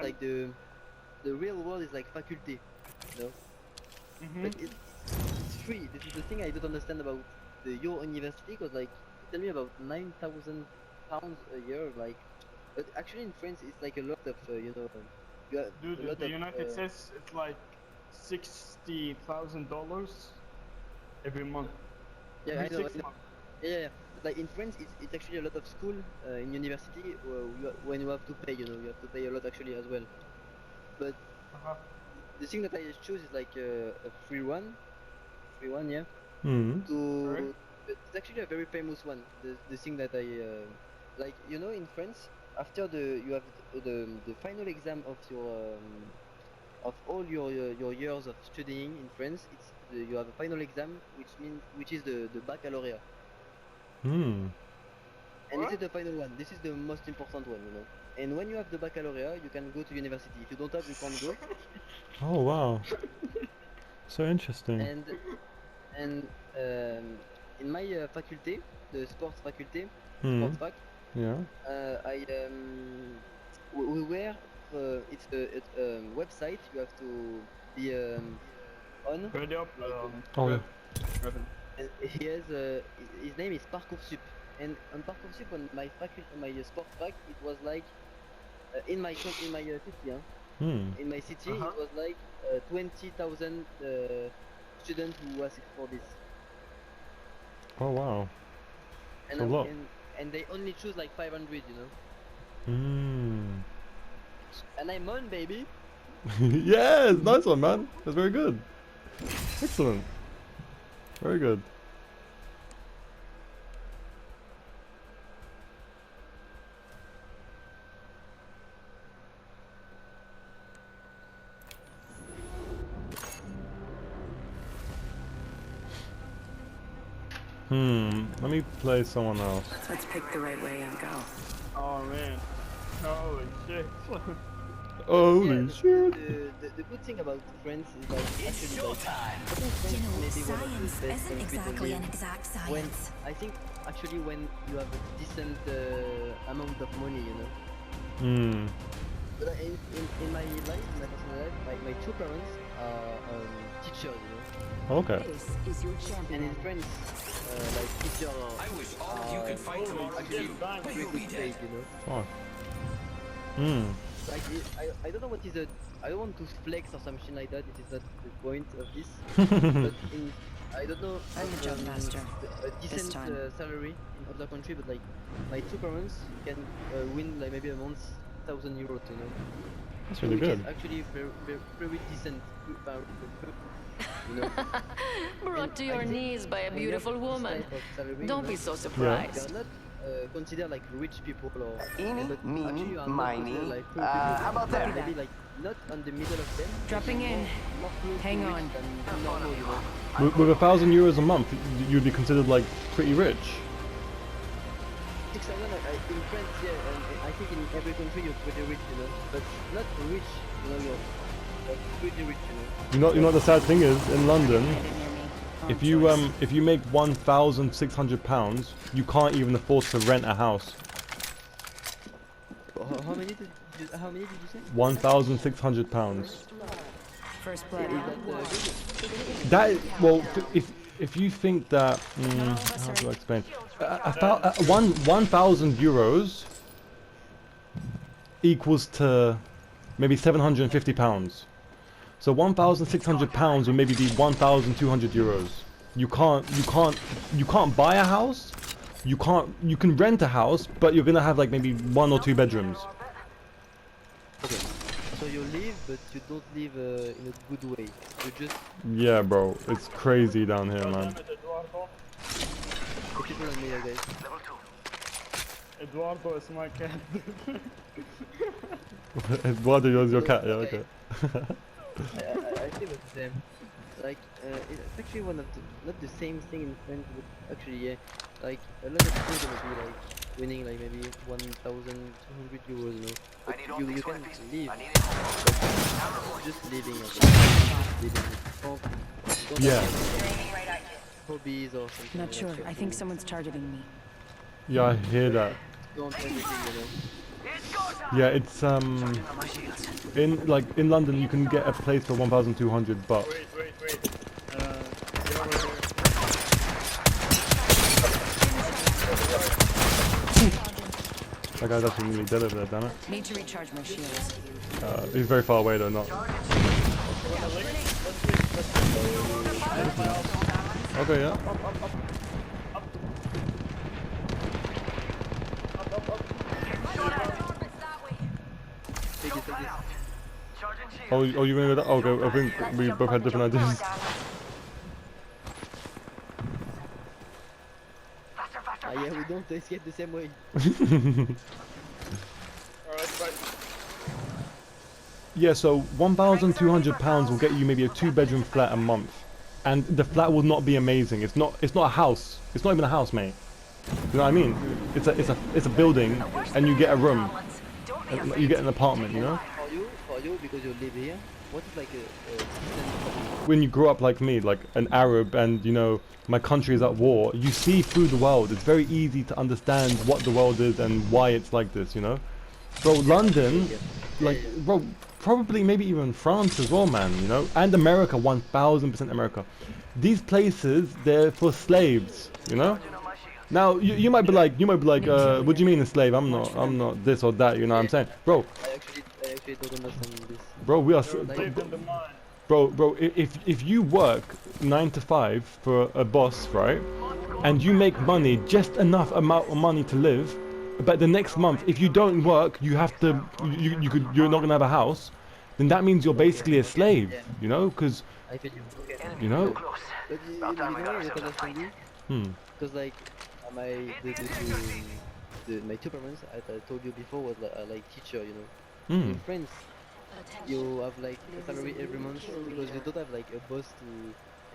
like the real world is like faculty, you know. But it's free. This is the thing I don't understand about your university, because like you tell me about 9,000 pounds a year, like, but actually in France it's like a lot of you know, you have Dude, a lot the of United States, it's like $60,000 every month. yeah, Every I know, 6 months. yeah. But like in France it's actually a lot of school in university when you have to pay, you know, you have to pay a lot actually as well. But the thing that I choose is like a free one, yeah. Hmm. To it's actually a very famous one. The thing that I like, you know, in France, after you have the final exam of your of all your years of studying in France, you have a final exam, which is the baccalaureate, Hmm. and this What? is the final one. This is the most important one, you know. And when you have the baccalaureate, you can go to university. If you don't have, you can't go. Oh wow. So interesting. And and in my faculty, the sports faculty, Hmm. sports fac, Yeah. I we were it's a website you have to be on, Ready up, like Oh yeah. Revan. and he has his name is Parcoursup, and on Parcoursup on my faculty, on my sports fac, it was like in my city, huh? Hmm. In my city it was like 20,000 students who asked for this, Oh wow. and So look. and they only choose like 500, you know, Hmm. and I'm on, baby. Yes, nice one, man. That's very good. Excellent. Very good. Let me play someone else. Let's pick the right way and go. Oh man. Holy shit. Holy Yeah, shit. the good thing about France is like actually like I think France You know, may be one of the science best isn't countries to exactly live an exact when science. I think actually when you have a decent amount of money, you know. Hmm. But in my life, in my personal life, my two parents are teachers, you know. Okay. This is your And champion. in France, like teachers I wish all of you could fight tomorrow actually too, bang, but very you'll be good dead. paid, you know. Fuck. Hmm. Like I don't know what is a I don't want to flex or something like that. It is not the point of this. But in I don't know I'm the jump master. a decent time. salary in other country, but like my two parents can win like maybe a month 1,000 euros, you know. That's really Which good. is actually very decent, you know. Brought to And I your think knees by a when you have beautiful this woman. type of salary, Don't you be know, so you surprised. are not considered like rich people or Eeny, but meeny, actually you are not miny. considered like poor people. How about that? Maybe like not on the middle of them. but Dropping in. more close to Hang rich on. than normal, you know. With 1,000 euros a month, you'd be considered like pretty rich. 6,000 in France, yeah, and I think in every country you're pretty rich, you know, but not rich, you know, you're pretty rich, you know. You know what the sad thing is in London, Get in near me. if you make £1,600, you can't even afford to rent a house. How many did you say? £1,600. First blood. That well, if you think that, how do I explain? 1,000 euros equals to maybe £750. So £1,600 would maybe be 1,200 euros. You can't buy a house. You can rent a house, but you're gonna have like maybe 1 or 2 bedrooms. Okay, so you live, but you don't live in a good way. You just Yeah, bro, it's crazy down here, man. Eduardo. the people on me, guys. Eduardo is my cat. Eduardo, yours your cat. Yeah, okay. I feel the same. Like, it's actually one of the, not the same thing in France, but actually, yeah, like, a lot of people gonna be like, winning like maybe 1,200 euros, you know, but you can live, but just living, don't Yeah. have hobbies or something. Not like sure. that. I think someone's targeting me. Yeah, I hear that. Don't everything, you know. Yeah, it's in London you can get a place for 1,200, but Wait. Get over here. that guy's actually really dead over there, damn it. Need to recharge my shields. He's very far away though, not. Okay, yeah. Take this. Oh, you gonna go that? Okay, I think we both had different ideas. Yeah, we don't escape the same way. Alright, right. Yeah, so £1,200 will get you maybe a 2-bedroom flat a month, and the flat will not be amazing. It's not a house. It's not even a house, mate. You know what I mean? It's a building, and you get a room. You get an apartment, you know? For you, because you live here, what is like a decent When you grow up like me, like an Arab, and you know my country is at war, you see through the world. It's very easy to understand what the world is and why it's like this, you know? Bro, London, like, bro, probably maybe even France as well, man, you know? And America, 1000% America. These places, they're for slaves, you know? Now, you might be like, what do you mean a slave? I'm not this or that, you know what I'm saying? Bro, I actually don't understand this. bro, we are, Live in the mind. bro, if you work 9 to 5 for a boss, right, and you make money, just enough amount of money to live, but the next month, if you don't work, you have to, you're not gonna have a house, then that means you're basically a slave, you know, because, I feel you. Okay. you know, But you know why I don't understand you? Because like my two parents, I told you before, was like teacher, you know. In France, you have like a salary every month because you don't have like a boss to.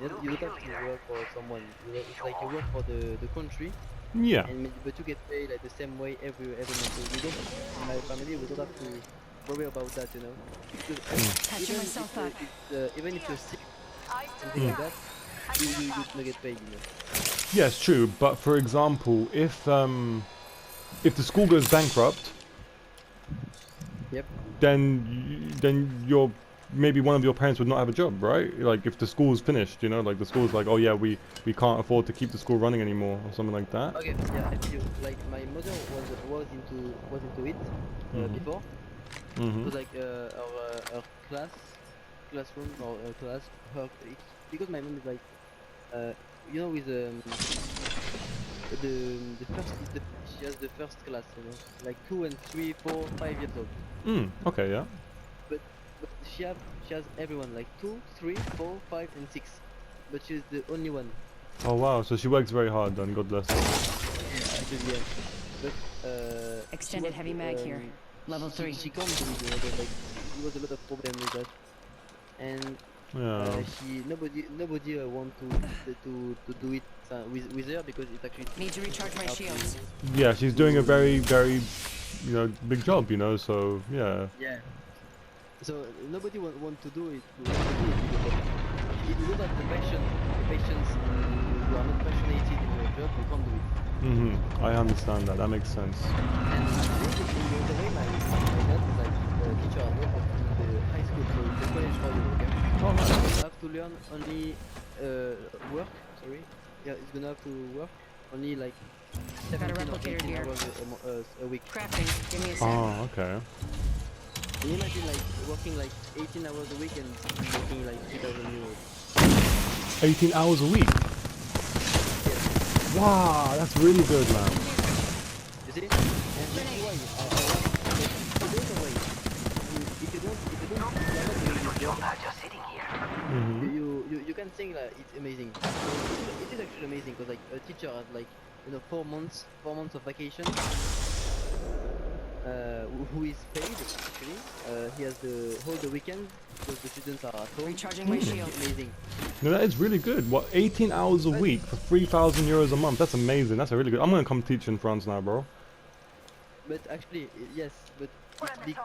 You don't have to work for someone. It's like you work for the country, yeah, but you get paid like the same way every month. So we don't. In my family, we don't have to worry about that, you know. Because Patching myself up. even if you're sick, something like that, you don't get paid, you know. yeah, it's true. But for example, if the school goes bankrupt, Yep. then you're maybe one of your parents would not have a job, right? Like if the school's finished, you know, like the school's like, oh yeah, we can't afford to keep the school running anymore or something like that. Okay, yeah, I feel you. Like my mother was into it before. It was like our classroom or class. Because my mom is like, you know, with the first she has the first class, you know, like 2 and 3, 4, 5 years old. Okay, yeah. But she has everyone like 2, 3, 4, 5, and 6. But she's the only one. Oh wow, so she works very hard then, God bless her. Actually, yeah. But Extended heavy mag here. Level 3. She can't do it, you know, but, like there was a lot of problem with that, and Yeah. nobody want to do it with her because it actually Need to recharge my helps you. shields. Yeah, she's doing a very, very, you know, big job, you know, so yeah. Yeah. So nobody want to do it. Because if you don't have the patience, you are not passionate in your job, you can't do it. I understand that. That makes sense. And actually, in the way my dad is like a teacher as well, but in the high school, so it's the college for you, okay? Oh, nice. You have to learn only work. Sorry, yeah, it's gonna have to work only like Got a 17 or replicator 18 here. hours a week. Crafting. Give me a sec. Oh, okay. Can you imagine like working like 18 hours a week and making like 3,000 euros? 18 hours a week. Wow, that's really good, man. You see? And that's why there's a way. If you don't you're not doing your job, Just sitting here. you can think like it's amazing. It is actually amazing because like a teacher has like, you know, 4 months of vacation. Who is paid actually? He has all the weekends because the students are at home. Recharging my shield. Amazing. No, that is really good. What, 18 hours a week for 3,000 euros a month? That's amazing. That's a really good. I'm gonna come teach in France now, bro. But actually, yes, but it's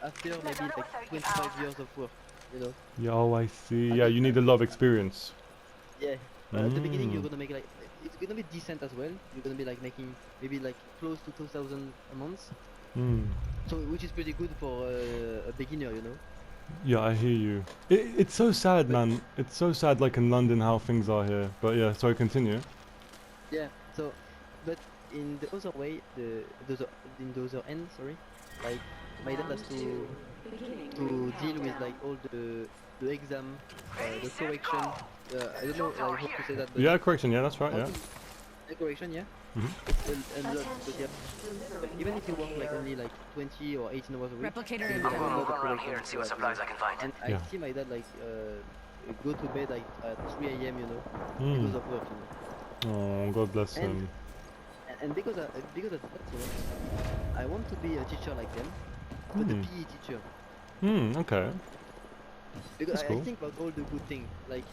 after maybe like 25 years of work, you know. Yo, I see. Yeah, you need a lot of experience. Yeah. At the beginning, you're gonna make like, it's gonna be decent as well. You're gonna be like making maybe like close to 2,000 a month. Hmm. So which is pretty good for a beginner, you know. Yeah, I hear you. It's so sad, man. It's so sad, like in London, how things are here. But yeah, sorry, continue. Yeah. So, but in the other way, in the other end, sorry, like my dad has to deal with like all the exam, the correction. I don't know like, how to say that, but Yeah, correction. Yeah, that's right. how Yeah. to- the correction, yeah. Mhm. It's a lot, but yeah, but even if you work like only like 20 or 18 hours a week, Replicator you in have a I'm gonna lot move of around here and corrections see what to supplies I can find. and Yeah. I see my dad like go to bed like at 3 a.m. you know Hmm. because of work, you know. Oh, God bless And- him. And because of that, you know, I want to be a teacher like them, but a Hmm. PE teacher. Hmm. Okay. Because That's I cool. think about all the good things. Like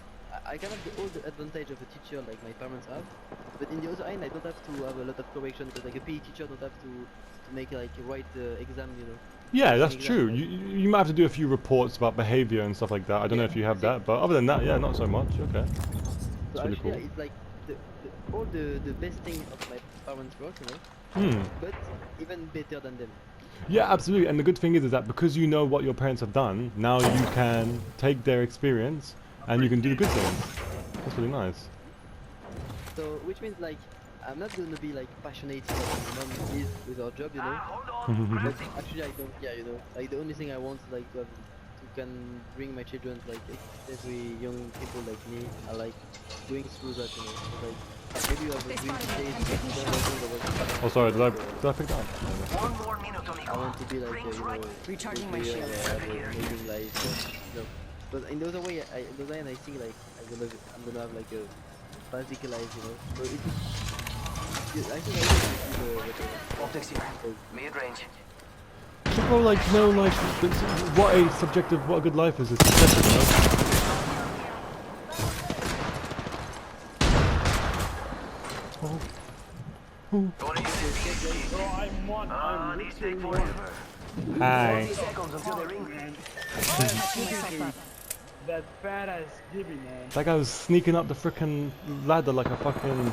I can have all the advantage of a teacher like my parents have, but in the other end, I don't have to have a lot of correction because like a PE teacher don't have to make like write exam, you know. Yeah, that's Exam, true. like- You might have to do a few reports about behavior and stuff like that. I don't know Yeah, if you have that's that, but other than that, yeah, not so much. Okay. So That's really actually, cool. it's like all the best thing of my parents' work, you know, Hmm. but even better than them. Yeah, absolutely. And the good thing is that because you know what your parents have done, now you can take their experience and you can do the good things. That's really nice. So which means like I'm not gonna be like passionate like my mom is with our job, you know. But actually I don't. Yeah, you know, like the only thing I want is like to can bring my children like every young people like me are like going through that, you know. So, like maybe you have a dream stage. Oh, sorry. Did I pick that up? One more minute, I want to be like you know. Recharging my nuclear, shield. have an amazing life. You know. But in the other way, in the other end, I think like I'm gonna have like a basic life, you know. So I think I will be the Optics here. Mid-range. So, bro, like, you know, like, what a subjective, what a good life is subjective, you know? Oh. Oh. Bro, I'm one. I'm These literally take one. forever. Hi. 40 seconds until they ring. Man, Patching myself up. that fat ass Gibby, man. That guy was sneaking up the frickin' ladder like a fucking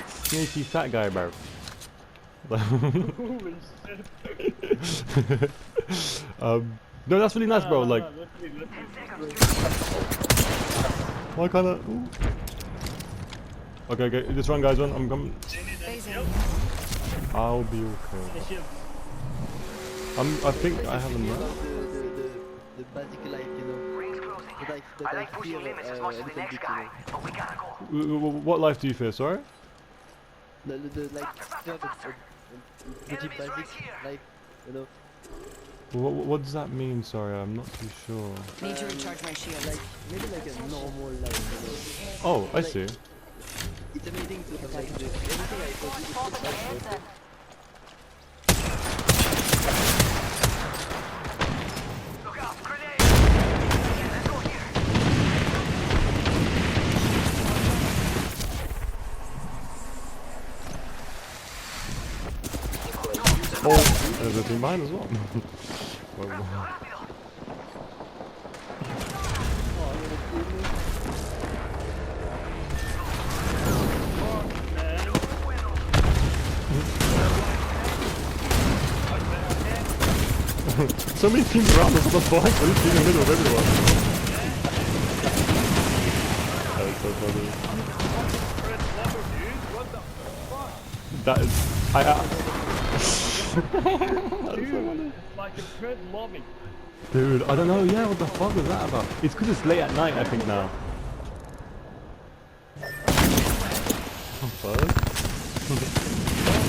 sneaky fat guy, bro. Holy shit. No, that's really nice, bro. Like, Let's why can't I? Ooh. Okay, okay, just run, guys, run. I'm coming. Phasing. I'll be okay. I think I have enough. the basic life, you know. Rings closing. That I I like pushing fear limits as a much as little the next bit, guy, but we gotta go. What life do you fear? Sorry. the like fear of a pretty Enemies right basic here. life, you know. What does that mean? Sorry, I'm not too sure. Need to recharge my shield. Like maybe like a normal life, you know. Oh, I see. It's amazing to have like everything I thought is so perfect. Look out, grenade! Yeah, let's go here. Oh, there's a team behind as well. Well, so many teams around us, what the fuck? We're just in the middle of everyone. That is so funny. That is... Dude, like a Fred lobby. Dude, I don't know, yeah, what the fuck was that about? It's because it's late at night, I think, now. What the fuck?